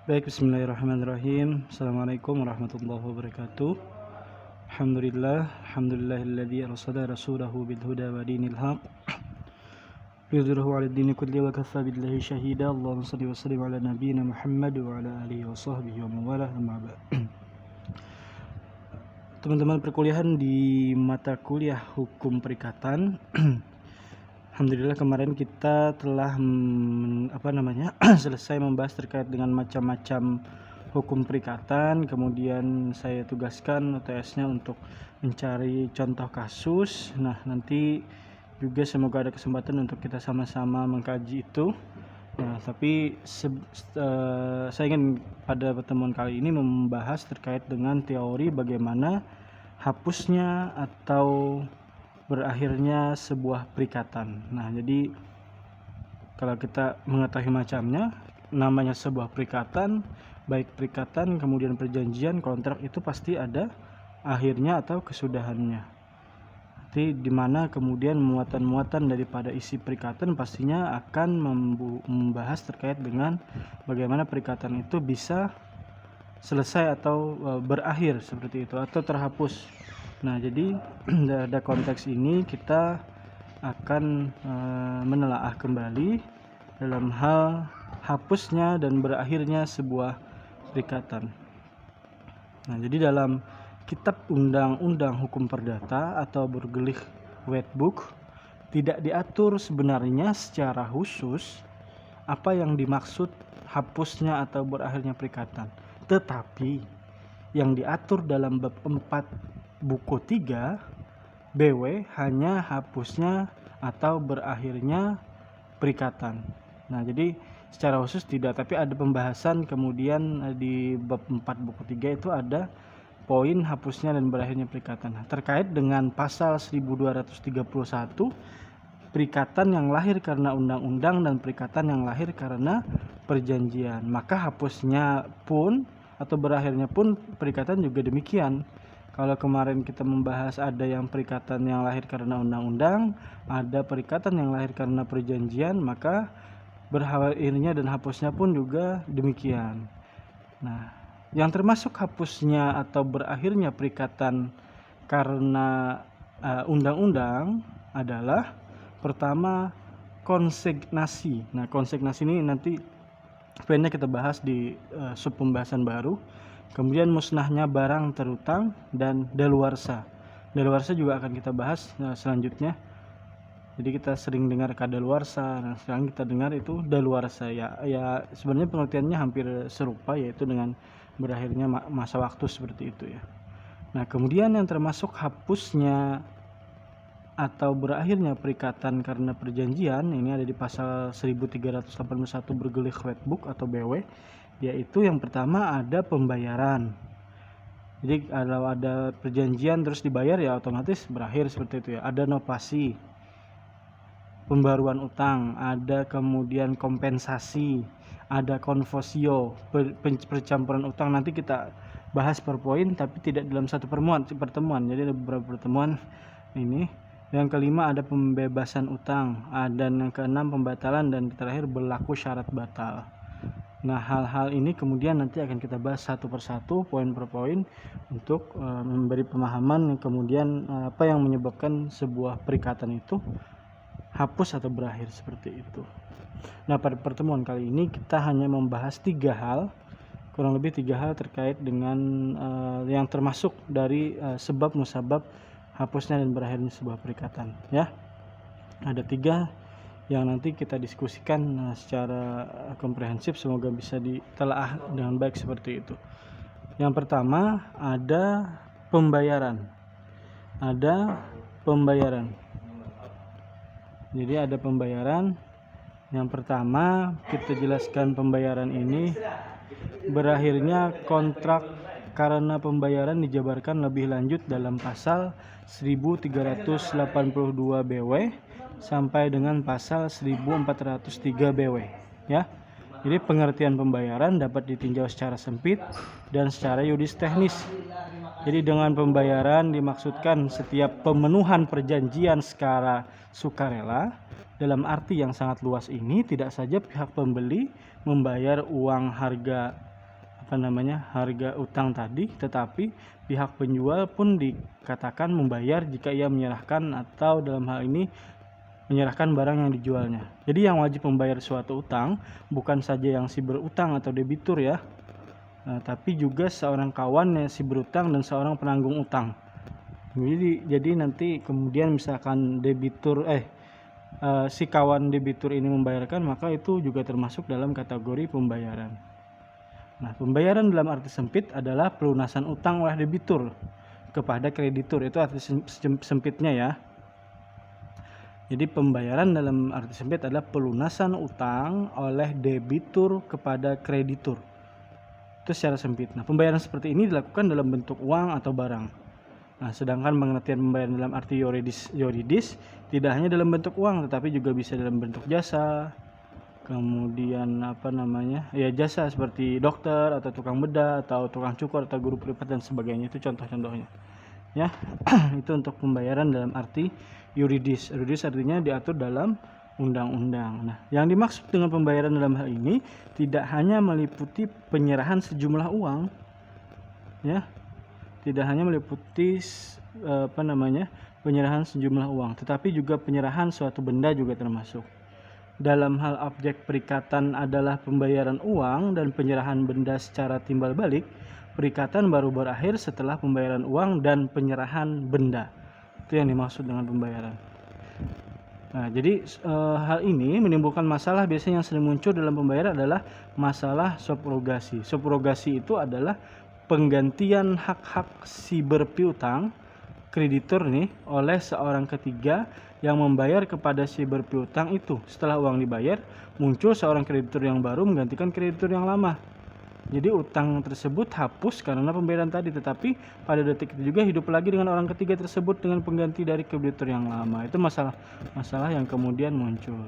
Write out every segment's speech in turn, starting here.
Baik, bismillahirrahmanirrahim. Assalamualaikum warahmatullahi wabarakatuh. Alhamdulillahilladzi arsala rasulahu bil huda wa dinil haq liyudhhirahu 'alad dini kulli wa kafa billahi shahida. Allahumma shalli wa sallim ala nabiyyina Muhammad wa ala alihi wa sahbihi wa man walah, amma ba'd. Teman-teman perkuliahan di mata kuliah Hukum Perikatan. Alhamdulillah kemarin kita telah selesai membahas terkait dengan macam-macam hukum perikatan. Kemudian saya tugaskan UTS-nya untuk mencari contoh kasus. Nah, nanti juga semoga ada kesempatan untuk kita sama-sama mengkaji itu. Nah, tapi saya ingin pada pertemuan kali ini membahas terkait dengan teori bagaimana hapusnya atau berakhirnya sebuah perikatan. Nah, jadi kalau kita mengetahui macamnya, namanya sebuah perikatan, baik perikatan kemudian perjanjian, kontrak, itu pasti ada akhirnya atau kesudahannya. Nanti dimana kemudian muatan-muatan daripada isi perikatan pastinya akan membahas terkait dengan bagaimana perikatan itu bisa selesai atau berakhir seperti itu atau terhapus. Nah, jadi pada konteks ini kita akan menelaah kembali dalam hal hapusnya dan berakhirnya sebuah perikatan. Nah, jadi dalam Kitab Undang-Undang Hukum Perdata atau bergelik Wetboek tidak diatur sebenarnya secara khusus apa yang dimaksud hapusnya atau berakhirnya perikatan. Tetapi yang diatur dalam bab 4 buku 3 BW hanya hapusnya atau berakhirnya perikatan. Nah, jadi secara khusus tidak, tapi ada pembahasan kemudian di bab 4 buku 3 itu ada poin hapusnya dan berakhirnya perikatan. Nah, terkait dengan pasal 1231 perikatan yang lahir karena undang-undang dan perikatan yang lahir karena perjanjian, maka hapusnya pun atau berakhirnya pun perikatan juga demikian. Kalau kemarin kita membahas ada yang perikatan yang lahir karena undang-undang, ada perikatan yang lahir karena perjanjian, maka berakhirnya dan hapusnya pun juga demikian. Nah, yang termasuk hapusnya atau berakhirnya perikatan karena undang-undang adalah pertama konsignasi. Nah, konsignasi ini nanti poinnya kita bahas di sub pembahasan baru. Kemudian musnahnya barang terutang dan daluarsa. Daluarsa juga akan kita bahas selanjutnya. Jadi kita sering dengar kadaluarsa. Nah, sekarang kita dengar itu daluarsa. Ya sebenarnya pengertiannya hampir serupa, yaitu dengan berakhirnya masa waktu seperti itu ya. Nah, kemudian yang termasuk hapusnya atau berakhirnya perikatan karena perjanjian ini ada di pasal 1381 bergelik Wetboek atau BW, yaitu yang pertama ada pembayaran. Jadi kalau ada perjanjian terus dibayar ya otomatis berakhir seperti itu ya. Ada novasi, pembaruan utang, ada kemudian kompensasi, ada konvosio, percampuran utang. Nanti kita bahas per poin tapi tidak dalam satu pertemuan. Jadi ada beberapa pertemuan ini. Yang kelima ada pembebasan utang, dan yang keenam pembatalan, dan terakhir berlaku syarat batal. Nah, hal-hal ini kemudian nanti akan kita bahas satu persatu, poin per poin, untuk memberi pemahaman kemudian apa yang menyebabkan sebuah perikatan itu hapus atau berakhir seperti itu. Nah, pada pertemuan kali ini kita hanya membahas kurang lebih tiga hal terkait dengan yang termasuk dari sebab musabab hapusnya dan berakhirnya sebuah perikatan ya. Ada 3 yang nanti kita diskusikan secara komprehensif, semoga bisa ditelaah dengan baik seperti itu. Yang pertama ada pembayaran. Jadi ada pembayaran. Yang pertama kita jelaskan pembayaran ini berakhirnya kontrak karena pembayaran dijabarkan lebih lanjut dalam pasal 1382 BW sampai dengan pasal 1403 BW ya. Jadi pengertian pembayaran dapat ditinjau secara sempit dan secara yuridis teknis. Jadi dengan pembayaran dimaksudkan setiap pemenuhan perjanjian secara sukarela. Dalam arti yang sangat luas ini, tidak saja pihak pembeli membayar uang harga harga utang tadi, tetapi pihak penjual pun dikatakan membayar jika ia menyerahkan atau dalam hal ini menyerahkan barang yang dijualnya. Jadi yang wajib membayar suatu utang bukan saja yang si berutang atau debitur ya, tapi juga seorang kawan yang si berutang dan seorang penanggung utang. Jadi nanti kemudian misalkan si kawan debitur ini membayarkan, maka itu juga termasuk dalam kategori pembayaran. Nah, pembayaran dalam arti sempit adalah pelunasan utang oleh debitur kepada kreditur, itu arti sempitnya ya. Jadi pembayaran dalam arti sempit adalah pelunasan utang oleh debitur kepada kreditur. Itu secara sempit. Nah, pembayaran seperti ini dilakukan dalam bentuk uang atau barang. Nah, sedangkan pengertian pembayaran dalam arti yuridis tidak hanya dalam bentuk uang, tetapi juga bisa dalam bentuk jasa. Kemudian jasa seperti dokter atau tukang bedah atau tukang cukur atau guru privat dan sebagainya. Itu contoh-contohnya. Ya, itu untuk pembayaran dalam arti yuridis. Yuridis artinya diatur dalam undang-undang. Nah, yang dimaksud dengan pembayaran dalam hal ini tidak hanya meliputi penyerahan sejumlah uang, ya, tidak hanya meliputi penyerahan sejumlah uang, tetapi juga penyerahan suatu benda juga termasuk. Dalam hal objek perikatan adalah pembayaran uang dan penyerahan benda secara timbal balik, perikatan baru berakhir setelah pembayaran uang dan penyerahan benda. Itu yang dimaksud dengan pembayaran. Nah, jadi hal ini menimbulkan masalah biasanya yang sering muncul dalam pembayaran adalah masalah subrogasi. Subrogasi itu adalah penggantian hak-hak si berpiutang, kreditur nih, oleh seorang ketiga yang membayar kepada si berpiutang itu. Setelah uang dibayar, muncul seorang kreditur yang baru menggantikan kreditur yang lama. Jadi utang tersebut hapus karena pembayaran tadi, tetapi pada detik itu juga hidup lagi dengan orang ketiga tersebut dengan pengganti dari kreditur yang lama. Itu masalah yang kemudian muncul.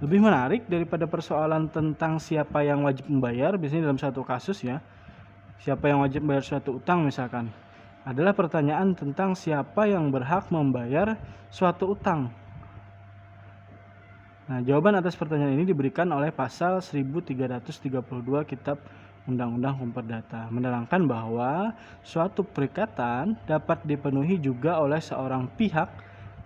Lebih menarik daripada persoalan tentang siapa yang wajib membayar, biasanya dalam satu kasus ya, siapa yang wajib membayar suatu utang misalkan, adalah pertanyaan tentang siapa yang berhak membayar suatu utang. Nah, jawaban atas pertanyaan ini diberikan oleh pasal 1332 Kitab Undang-Undang Hukum Perdata, menerangkan bahwa suatu perikatan dapat dipenuhi juga oleh seorang pihak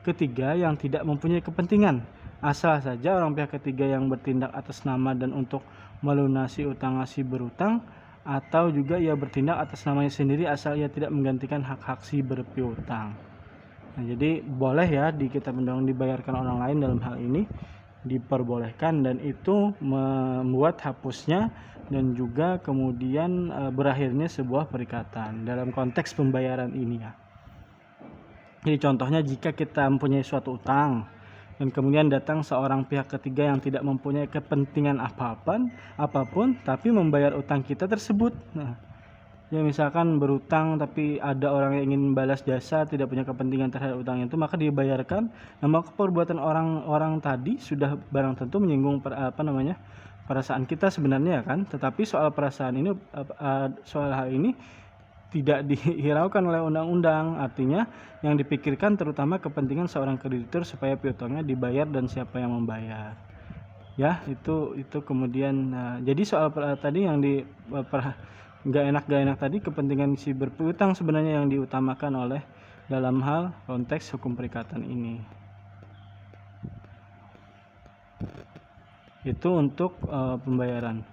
ketiga yang tidak mempunyai kepentingan, asal saja orang pihak ketiga yang bertindak atas nama dan untuk melunasi utang si berutang, atau juga ia bertindak atas namanya sendiri asal ia tidak menggantikan hak-hak si berpiutang. Nah, jadi boleh ya di kitab undang-undang dibayarkan orang lain, dalam hal ini diperbolehkan, dan itu membuat hapusnya dan juga kemudian berakhirnya sebuah perikatan dalam konteks pembayaran ini ya. Jadi contohnya jika kita mempunyai suatu utang dan kemudian datang seorang pihak ketiga yang tidak mempunyai kepentingan apapun tapi membayar utang kita tersebut. Nah, ya misalkan berutang tapi ada orang yang ingin balas jasa, tidak punya kepentingan terhadap utang itu, maka dibayarkan. Nah, maka perbuatan orang tadi sudah barang tentu menyinggung perasaan kita sebenarnya kan, tetapi soal perasaan ini, soal hal ini tidak dihiraukan oleh undang-undang. Artinya yang dipikirkan terutama kepentingan seorang kreditur supaya piutangnya dibayar dan siapa yang membayar. Ya, itu kemudian jadi soal tadi yang gak enak tadi, kepentingan si berpiutang sebenarnya yang diutamakan oleh dalam hal konteks hukum perikatan ini. Itu untuk pembayaran.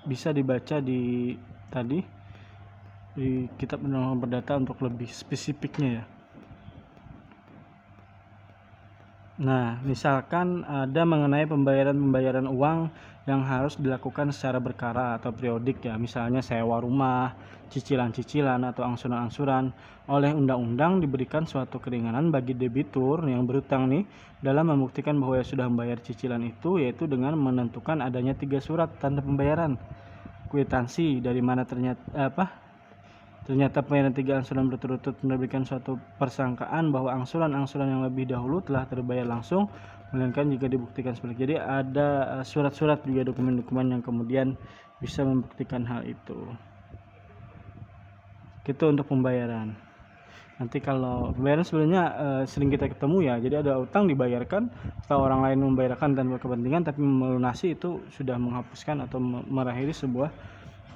Bisa dibaca di Kitab Undang-Undang Perdata untuk lebih spesifiknya ya. Nah, misalkan ada mengenai pembayaran uang yang harus dilakukan secara berkala atau periodik ya, misalnya sewa rumah, cicilan-cicilan atau angsuran-angsuran. Oleh undang-undang diberikan suatu keringanan bagi debitur yang berutang nih dalam membuktikan bahwa ia sudah membayar cicilan itu, yaitu dengan menentukan adanya 3 surat tanda pembayaran, kwitansi dari mana ternyata pembayaran 3 angsuran berturut-turut memberikan suatu persangkaan bahwa angsuran-angsuran yang lebih dahulu telah terbayar langsung, melainkan jika dibuktikan sebaliknya. Jadi ada surat-surat juga, dokumen-dokumen yang kemudian bisa membuktikan hal itu. Itu untuk pembayaran. Nanti kalau pembayaran sebenarnya sering kita ketemu ya, jadi ada utang dibayarkan atau orang lain membayarkan tanpa kepentingan, tapi melunasi itu sudah menghapuskan atau mengakhiri sebuah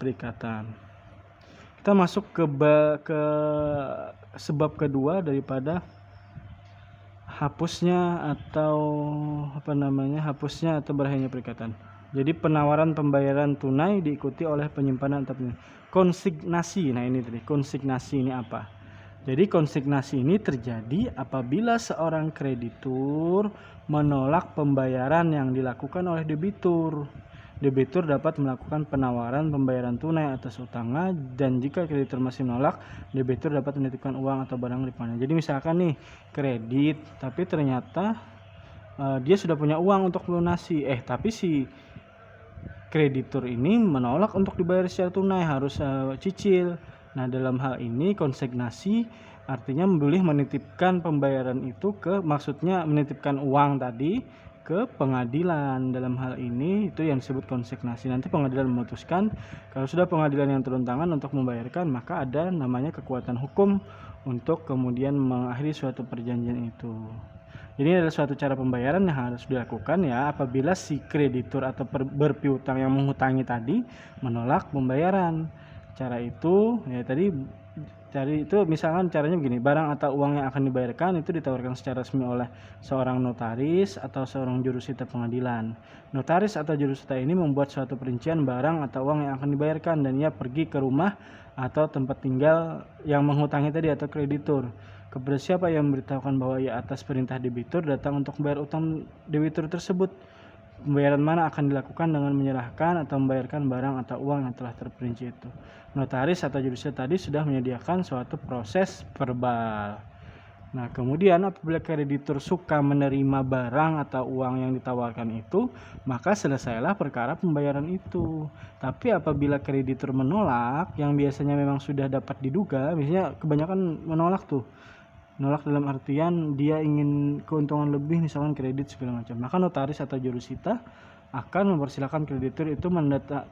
perikatan. Kita masuk ke sebab kedua daripada hapusnya atau berakhirnya perikatan. Jadi penawaran pembayaran tunai diikuti oleh penyimpanan atau konsignasi. Nah ini tadi, konsignasi ini apa? Jadi konsignasi ini terjadi apabila seorang kreditur menolak pembayaran yang dilakukan oleh debitur. Debitur dapat melakukan penawaran pembayaran tunai atas utangnya, dan jika kreditur masih menolak, debitur dapat menitipkan uang atau barang di depannya. Jadi misalkan nih kredit, tapi ternyata dia sudah punya uang untuk melunasi, tapi si kreditur ini menolak untuk dibayar secara tunai, harus cicil. Nah dalam hal ini konsignasi artinya boleh menitipkan pembayaran itu maksudnya menitipkan uang tadi ke pengadilan. Dalam hal ini itu yang disebut konsignasi. Nanti pengadilan memutuskan, kalau sudah pengadilan yang turun tangan untuk membayarkan, maka ada namanya kekuatan hukum untuk kemudian mengakhiri suatu perjanjian itu. Jadi ini adalah suatu cara pembayaran yang harus dilakukan ya apabila si kreditur atau berpiutang yang menghutangi tadi menolak pembayaran. Cara itu ya tadi misalkan caranya begini, barang atau uang yang akan dibayarkan itu ditawarkan secara resmi oleh seorang notaris atau seorang jurusita pengadilan. Notaris atau jurusita ini membuat suatu perincian barang atau uang yang akan dibayarkan, dan ia pergi ke rumah atau tempat tinggal yang menghutangi tadi atau kreditur. Kepada siapa yang memberitahukan bahwa ia atas perintah debitur datang untuk membayar utang debitur tersebut. Pembayaran mana akan dilakukan dengan menyerahkan atau membayarkan barang atau uang yang telah terperinci itu. Notaris atau jurusita tadi sudah menyediakan suatu proses verbal. Nah kemudian apabila kreditur suka menerima barang atau uang yang ditawarkan itu, maka selesailah perkara pembayaran itu. Tapi apabila kreditur menolak, yang biasanya memang sudah dapat diduga, biasanya kebanyakan menolak dalam artian dia ingin keuntungan lebih, misalkan kredit segala macam, maka notaris atau jurusita akan mempersilahkan kreditur itu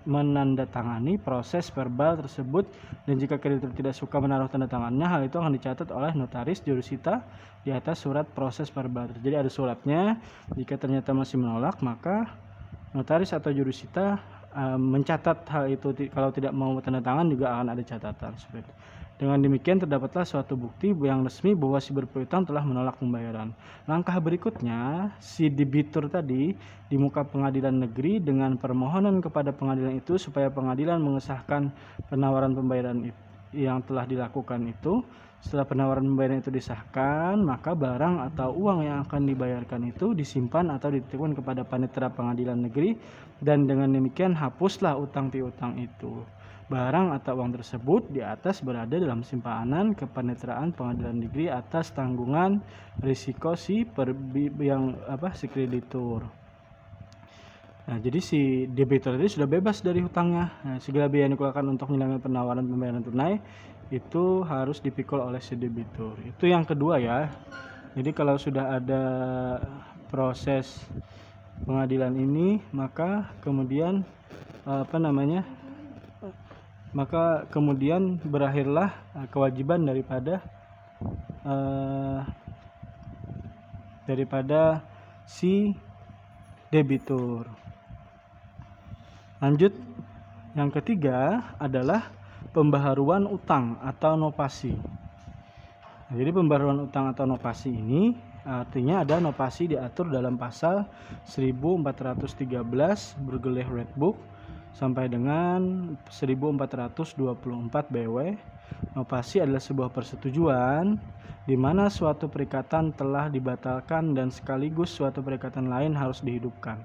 menandatangani proses verbal tersebut, dan jika kreditur tidak suka menaruh tanda tangannya, hal itu akan dicatat oleh notaris jurusita di atas surat proses verbal. Jadi ada suratnya. Jika ternyata masih menolak, maka notaris atau jurusita mencatat hal itu. Kalau tidak mau tanda tangan juga akan ada catatan seperti itu. Dengan demikian terdapatlah suatu bukti yang resmi bahwa si berpiutang telah menolak pembayaran. Langkah berikutnya, si debitur tadi di muka pengadilan negeri dengan permohonan kepada pengadilan itu supaya pengadilan mengesahkan penawaran pembayaran yang telah dilakukan itu. Setelah penawaran pembayaran itu disahkan, maka barang atau uang yang akan dibayarkan itu disimpan atau dititipkan kepada panitera pengadilan negeri, dan dengan demikian hapuslah utang piutang itu. Barang atau uang tersebut di atas berada dalam simpanan kepaniteraan pengadilan negeri atas tanggungan risiko si kreditur. Nah, jadi si debitur tadi sudah bebas dari hutangnya. Nah, segala biaya yang dikeluarkan untuk menyelesaikan penawaran pembayaran tunai itu harus dipikul oleh si debitur. Itu yang kedua ya. Jadi kalau sudah ada proses pengadilan ini, maka kemudian berakhirlah kewajiban daripada si debitur. Lanjut, yang ketiga adalah pembaharuan utang atau novasi. Nah, jadi pembaharuan utang atau novasi ini artinya ada novasi diatur dalam pasal 1413 Burgerlijk Wetboek sampai dengan 1424 BW. Novasi adalah sebuah persetujuan di mana suatu perikatan telah dibatalkan dan sekaligus suatu perikatan lain harus dihidupkan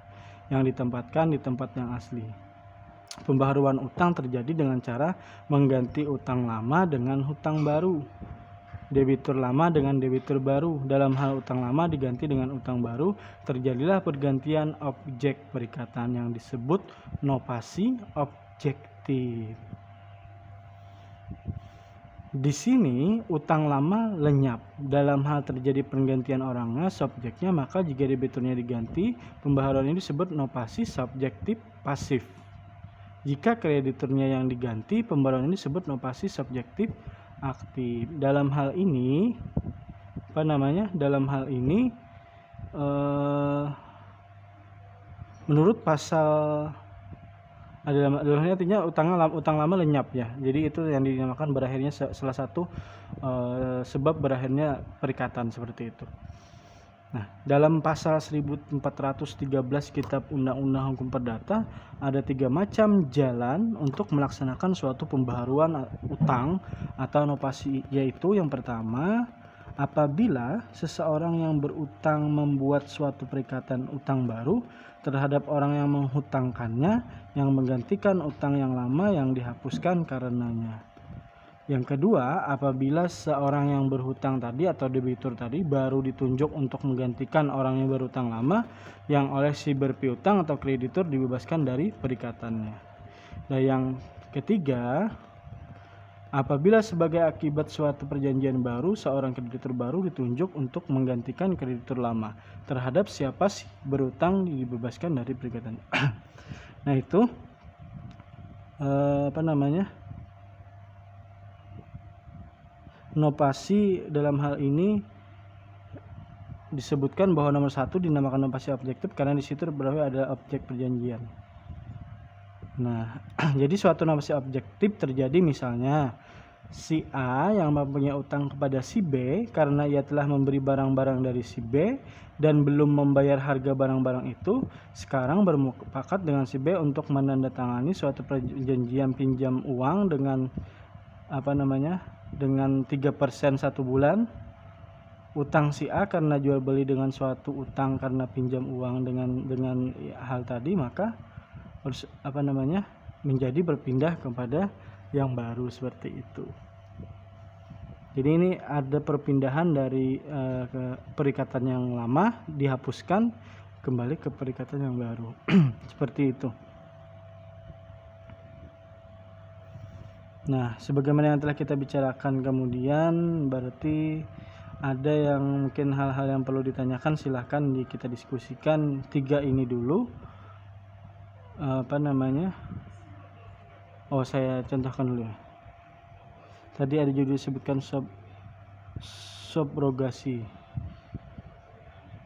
yang ditempatkan di tempat yang asli. Pembaharuan utang terjadi dengan cara mengganti utang lama dengan hutang baru, debitur lama dengan debitur baru. Dalam hal utang lama diganti dengan utang baru, terjadilah pergantian objek perikatan yang disebut novasi objektif. Di sini utang lama lenyap. Dalam hal terjadi pergantian orangnya, subjeknya, maka jika debiturnya diganti, pembaharuan ini disebut novasi subjektif pasif. Jika krediturnya yang diganti, pembaharuan ini disebut novasi subjektif aktif. Dalam hal ini menurut pasal adalah artinya utang lama lenyap ya. Jadi itu yang dinamakan berakhirnya salah satu sebab berakhirnya perikatan seperti itu. Nah, dalam pasal 1413 Kitab Undang-Undang Hukum Perdata ada 3 macam jalan untuk melaksanakan suatu pembaharuan utang atau novasi, yaitu yang pertama, apabila seseorang yang berutang membuat suatu perikatan utang baru terhadap orang yang menghutangkannya yang menggantikan utang yang lama yang dihapuskan karenanya. Yang kedua, apabila seorang yang berhutang tadi atau debitur tadi baru ditunjuk untuk menggantikan orang yang berhutang lama yang oleh si berpiutang atau kreditur dibebaskan dari perikatannya. Dan yang ketiga, apabila sebagai akibat suatu perjanjian baru seorang kreditur baru ditunjuk untuk menggantikan kreditur lama terhadap siapa si berhutang dibebaskan dari perikatan. Nah, itu novasi dalam hal ini disebutkan bahwa nomor 1 dinamakan novasi objektif karena di situ berarti ada objek perjanjian. Nah, jadi suatu novasi objektif terjadi misalnya si A yang mempunyai utang kepada si B karena ia telah memberi barang-barang dari si B dan belum membayar harga barang-barang itu, sekarang bermufakat dengan si B untuk menandatangani suatu perjanjian pinjam uang dengan dengan 3% 1 bulan utang si A karena jual beli dengan suatu utang karena pinjam uang dengan hal tadi, maka harus menjadi berpindah kepada yang baru seperti itu. Jadi ini ada perpindahan dari perikatan yang lama dihapuskan kembali ke perikatan yang baru. Seperti itu. Nah, sebagaimana yang telah kita bicarakan kemudian, berarti ada yang mungkin hal-hal yang perlu ditanyakan, silahkan kita diskusikan 3 ini dulu. Saya contohkan dulu ya. Tadi ada juga disebutkan subrogasi.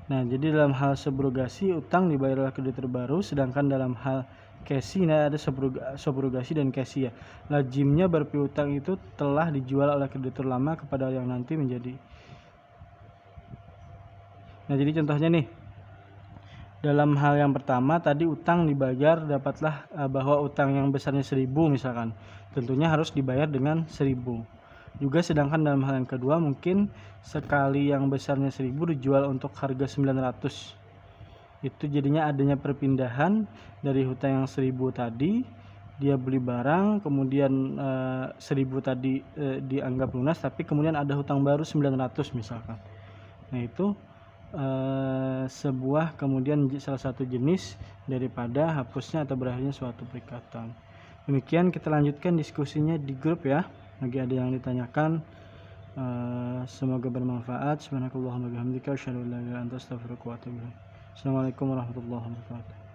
Nah, jadi dalam hal subrogasi utang dibayar oleh kreditur baru, sedangkan dalam hal Casey, ada subrogasi dan Casey ya. Lazimnya berpiutang itu telah dijual oleh kreditur lama kepada yang nanti menjadi. Nah, jadi contohnya nih. Dalam hal yang pertama tadi utang dibayar, dapatlah bahwa utang yang besarnya 1.000 misalkan. Tentunya harus dibayar dengan 1.000. Juga sedangkan dalam hal yang kedua mungkin sekali yang besarnya 1.000 dijual untuk harga 900. Itu jadinya adanya perpindahan dari hutang yang 1.000 tadi, dia beli barang, kemudian 1.000 tadi dianggap lunas, tapi kemudian ada hutang baru 900 misalkan. Nah, itu sebuah kemudian salah satu jenis daripada hapusnya atau berakhirnya suatu perikatan. Demikian kita lanjutkan diskusinya di grup ya. Bagi ada yang ditanyakan, semoga bermanfaat. Subhanakallahumma wa bihamdika asyhadu an la ilaha illa anta astaghfiruka wa atubu ilaik. Assalamualaikum warahmatullahi wabarakatuh.